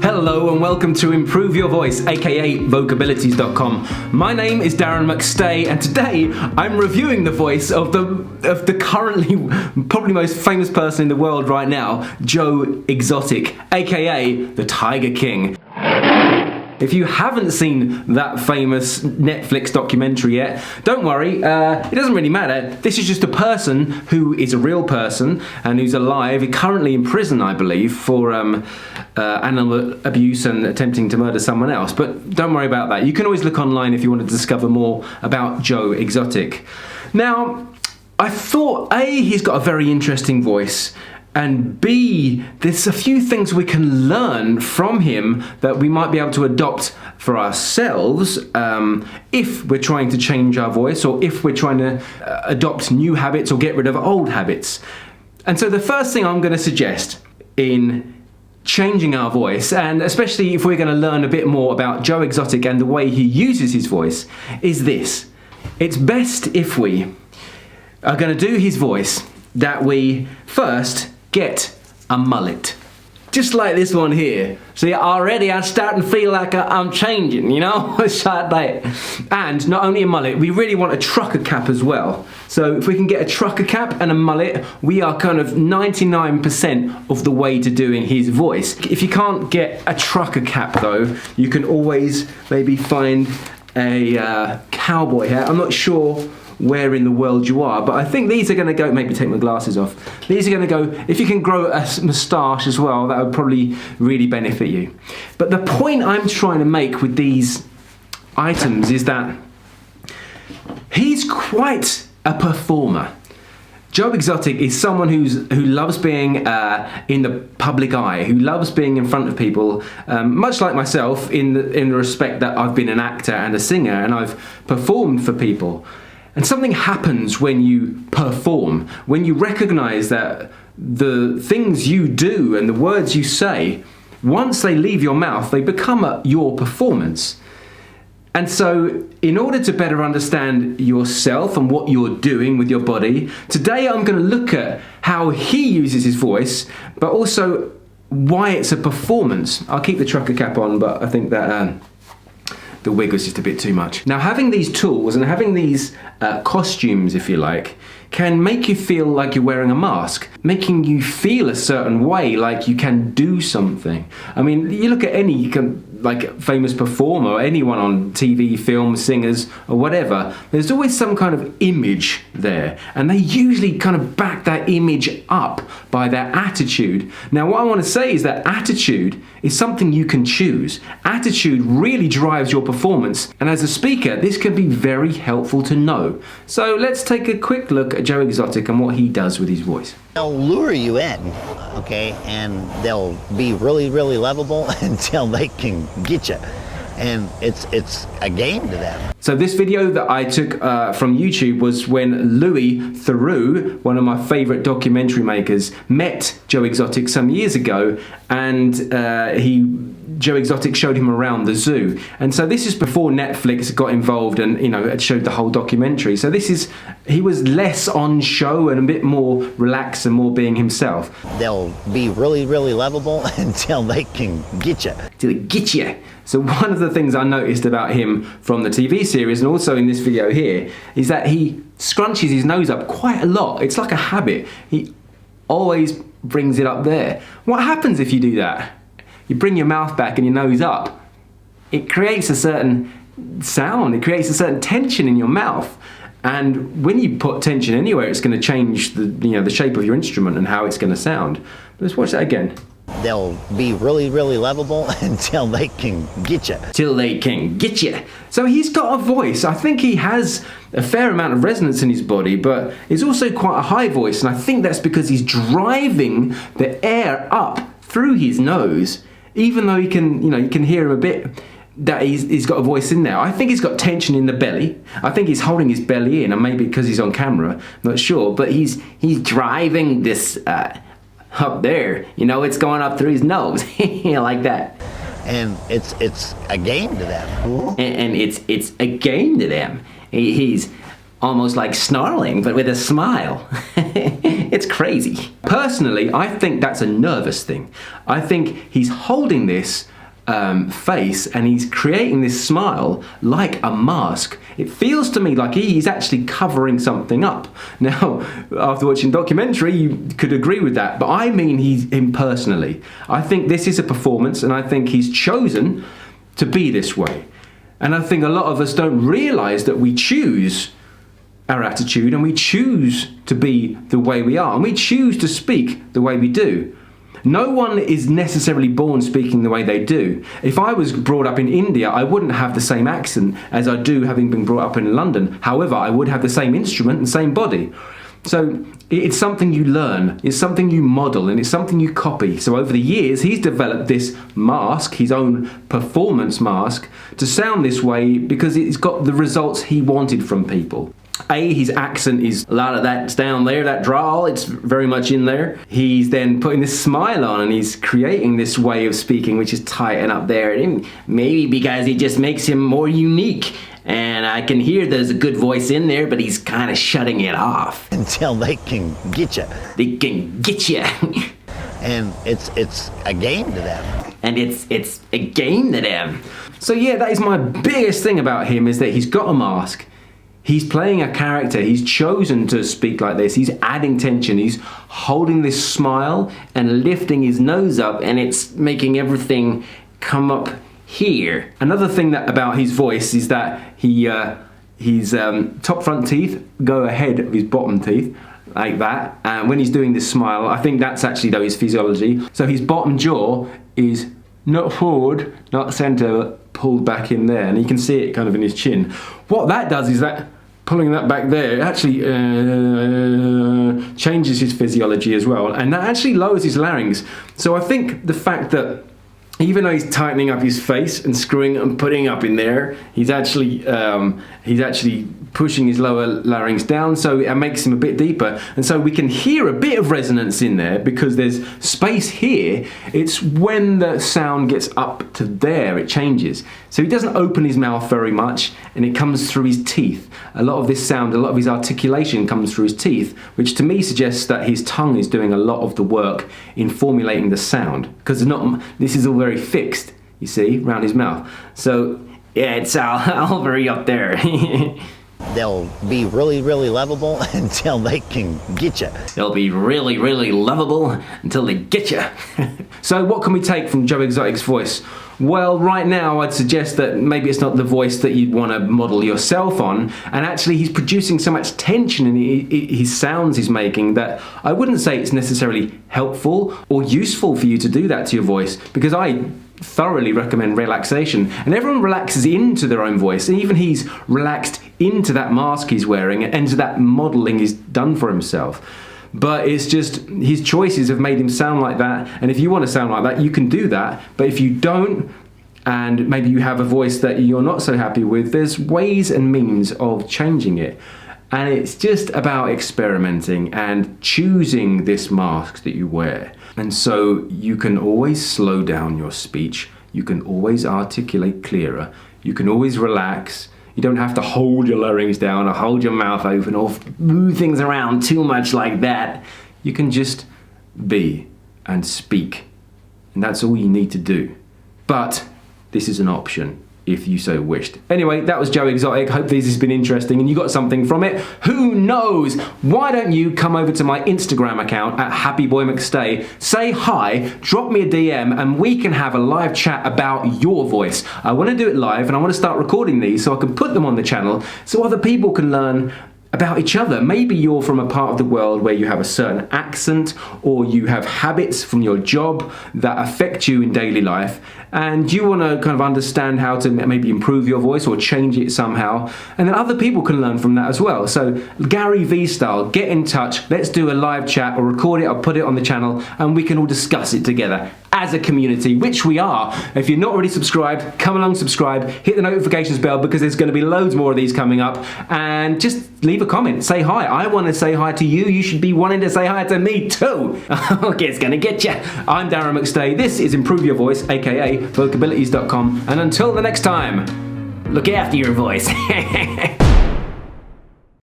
Hello and welcome to Improve Your Voice, aka Vocabilities.com. My name is Darren McStay and today I'm reviewing the voice of the currently probably most famous person in the world right now, Joe Exotic, aka the Tiger King. If you haven't seen that famous Netflix documentary yet, don't worry, it doesn't really matter. This is just a person who is a real person and who's alive, currently in prison, I believe, for animal abuse and attempting to murder someone else. But don't worry about that. You can always look online if you want to discover more about Joe Exotic. Now, I thought, A, he's got a very interesting voice, and B, there's a few things we can learn from him that we might be able to adopt for ourselves if we're trying to change our voice or if we're trying to adopt new habits or get rid of old habits. And so the first thing I'm going to suggest in changing our voice, and especially if we're going to learn a bit more about Joe Exotic and the way he uses his voice, is this. It's best if we are going to do his voice that we first get a mullet. Just like this one here. See, already I'm starting to feel like I'm changing, you know? It's like that. And not only a mullet, we really want a trucker cap as well. So if we can get a trucker cap and a mullet, we are kind of 99% of the way to doing his voice. If you can't get a trucker cap though, you can always maybe find a cowboy hat. I'm not sure where in the world you are, but I think these are going to go, maybe take my glasses off, these are going to go, if you can grow a moustache as well, that would probably really benefit you. But the point I'm trying to make with these items is that he's quite a performer. Joe Exotic is someone who loves being in the public eye, who loves being in front of people, much like myself in the respect that I've been an actor and a singer and I've performed for people. And something happens when you perform, when you recognize that the things you do and the words you say, once they leave your mouth, they become your performance. And so, in order to better understand yourself and what you're doing with your body, today I'm going to look at how he uses his voice, but also why it's a performance. I'll keep the trucker cap on, but I think that the wig was just a bit too much. Now, having these tools and having these costumes, if you like, can make you feel like you're wearing a mask, making you feel a certain way, like you can do something. I mean, you look at any like famous performer, or anyone on TV, film, singers, or whatever, there's always some kind of image there, and they usually kind of back that image up by their attitude. Now, what I want to say is that attitude is something you can choose. Attitude really drives your performance, and as a speaker, this can be very helpful to know. So let's take a quick look at Joe Exotic and what he does with his voice. They'll lure you in, okay, and they'll be really, really lovable until they can get you. And it's a game to them. So this video that I took from YouTube was when Louis Theroux, one of my favorite documentary makers, met Joe Exotic some years ago, and Joe Exotic showed him around the zoo. And so this is before Netflix got involved and, you know, it showed the whole documentary. So he was less on show and a bit more relaxed and more being himself. They'll be really, really lovable until they can get you. Till they get you. So one of the things I noticed about him from the TV series and also in this video here is that he scrunches his nose up quite a lot. It's like a habit. He always brings it up there. What happens if you do that? You bring your mouth back and your nose up. It creates a certain sound. It creates a certain tension in your mouth. And when you put tension anywhere, it's going to change the shape of your instrument and how it's going to sound. Let's watch that again. They'll be really, really lovable until they can get you. Till they can get you. So he's got a voice. I think he has a fair amount of resonance in his body, but it's also quite a high voice. And I think that's because he's driving the air up through his nose, even though you can hear him a bit that he's got a voice in there. I think he's got tension in the belly. I think he's holding his belly in, and maybe because he's on camera, not sure, but he's driving this up there, it's going up through his nose, like that. And it's a game to them. And it's a game to them. He's almost like snarling, but with a smile. It's crazy. Personally, I think that's a nervous thing. I think he's holding this face, and he's creating this smile like a mask. It feels to me like he's actually covering something up. Now, after watching the documentary, you could agree with that, but I mean him personally. I think this is a performance, and I think he's chosen to be this way. And I think a lot of us don't realise that we choose our attitude, and we choose to be the way we are, and we choose to speak the way we do. No one is necessarily born speaking the way they do. If I was brought up in India, I wouldn't have the same accent as I do having been brought up in London. However, I would have the same instrument and same body. So it's something you learn, it's something you model, and it's something you copy. So over the years, he's developed this mask, his own performance mask, to sound this way because it's got the results he wanted from people. His accent is, a lot of that's down there, that drawl, it's very much in there. He's then putting this smile on, and he's creating this way of speaking which is tight and up there. And maybe because it just makes him more unique. And I can hear there's a good voice in there, but he's kind of shutting it off. Until they can get you. They can get you. And it's a game to them. And it's a game to them. So yeah, that is my biggest thing about him, is that he's got a mask. He's playing a character. He's chosen to speak like this. He's adding tension. He's holding this smile and lifting his nose up, and it's making everything come up here. Another thing about his voice is that his top front teeth go ahead of his bottom teeth, like that. And when he's doing this smile, I think that's actually though his physiology. So his bottom jaw is not forward, not center, but pulled back in there, and you can see it kind of in his chin. What that does is that pulling that back there actually changes his physiology as well, and that actually lowers his larynx. So I think the fact that even though he's tightening up his face and screwing and putting up in there, he's actually pushing his lower larynx down, so it makes him a bit deeper. And so we can hear a bit of resonance in there because there's space here. It's when the sound gets up to there, it changes. So he doesn't open his mouth very much, and it comes through his teeth. A lot of this sound, a lot of his articulation comes through his teeth, which to me suggests that his tongue is doing a lot of the work in formulating the sound, because this is all very fixed, you see, around his mouth. So yeah, it's all very up there. They'll be really, really lovable until they can get you. They'll be really, really lovable until they get you. So what can we take from Joe Exotic's voice? Well, right now I'd suggest that maybe it's not the voice that you'd want to model yourself on, and actually he's producing so much tension in his sounds he's making that I wouldn't say it's necessarily helpful or useful for you to do that to your voice, because I thoroughly recommend relaxation, and everyone relaxes into their own voice, and even he's relaxed into that mask he's wearing and into that modeling he's done for himself. But it's just his choices have made him sound like that, and if you want to sound like that, you can do that. But if you don't, and maybe you have a voice that you're not so happy with, there's ways and means of changing it. And it's just about experimenting and choosing this mask that you wear. And so you can always slow down your speech, you can always articulate clearer, you can always relax. You don't have to hold your larynx down or hold your mouth open or move things around too much like that. You can just be and speak, and that's all you need to do. But this is an option if you so wished. Anyway, that was Joe Exotic. Hope this has been interesting and you got something from it. Who knows? Why don't you come over to my Instagram account at HappyBoyMcStay, say hi, drop me a DM, and we can have a live chat about your voice. I want to do it live, and I want to start recording these so I can put them on the channel so other people can learn about each other. Maybe you're from a part of the world where you have a certain accent, or you have habits from your job that affect you in daily life, and you want to kind of understand how to maybe improve your voice or change it somehow, and then other people can learn from that as well. So Gary V style, get in touch, let's do a live chat, or record it, or put it on the channel, and we can all discuss it together as a community, which we are. If you're not already subscribed, come along, subscribe, hit the notifications bell, because there's going to be loads more of these coming up, and just leave a comment, say hi. I want to say hi to you, you should be wanting to say hi to me too. Okay, it's gonna get you. I'm Darren McStay, this is Improve Your Voice, aka vocabilities.com, and until the next time, look after your voice.